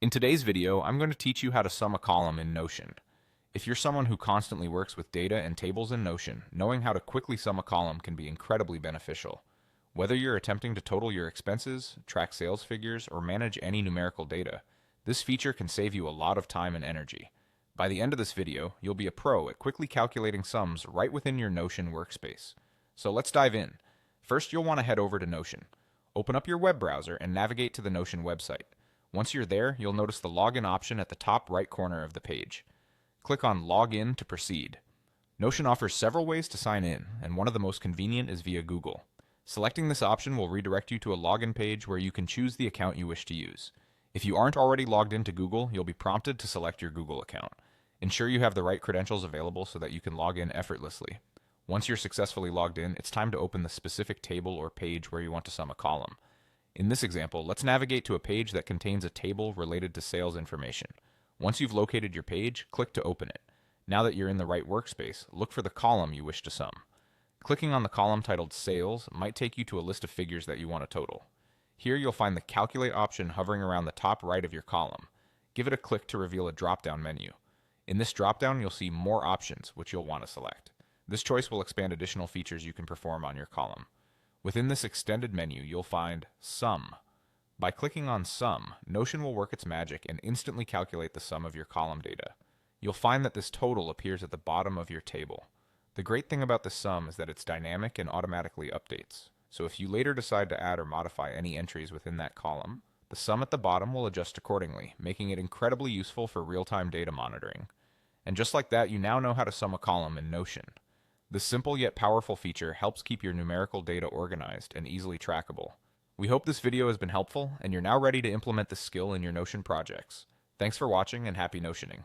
In today's video, I'm going to teach you how to sum a column in Notion. If you're someone who constantly works with data and tables in Notion, knowing how to quickly sum a column can be incredibly beneficial. Whether you're attempting to total your expenses, track sales figures, or manage any numerical data, this feature can save you a lot of time and energy. By the end of this video, you'll be a pro at quickly calculating sums right within your Notion workspace. So let's dive in. First, you'll want to head over to Notion. Open up your web browser and navigate to the Notion website. Once you're there, you'll notice the login option at the top right corner of the page. Click on Login to proceed. Notion offers several ways to sign in, and one of the most convenient is via Google. Selecting this option will redirect you to a login page where you can choose the account you wish to use. If you aren't already logged into Google, you'll be prompted to select your Google account. Ensure you have the right credentials available so that you can log in effortlessly. Once you're successfully logged in, it's time to open the specific table or page where you want to sum a column. In this example, let's navigate to a page that contains a table related to sales information. Once you've located your page, click to open it. Now that you're in the right workspace, look for the column you wish to sum. Clicking on the column titled Sales might take you to a list of figures that you want to total. Here you'll find the Calculate option hovering around the top right of your column. Give it a click to reveal a drop-down menu. In this drop-down, you'll see More Options, which you'll want to select. This choice will expand additional features you can perform on your column. Within this extended menu, you'll find Sum. By clicking on Sum, Notion will work its magic and instantly calculate the sum of your column data. You'll find that this total appears at the bottom of your table. The great thing about this sum is that it's dynamic and automatically updates. So if you later decide to add or modify any entries within that column, the sum at the bottom will adjust accordingly, making it incredibly useful for real-time data monitoring. And just like that, you now know how to sum a column in Notion. This simple yet powerful feature helps keep your numerical data organized and easily trackable. We hope this video has been helpful and you're now ready to implement this skill in your Notion projects. Thanks for watching and happy Notioning.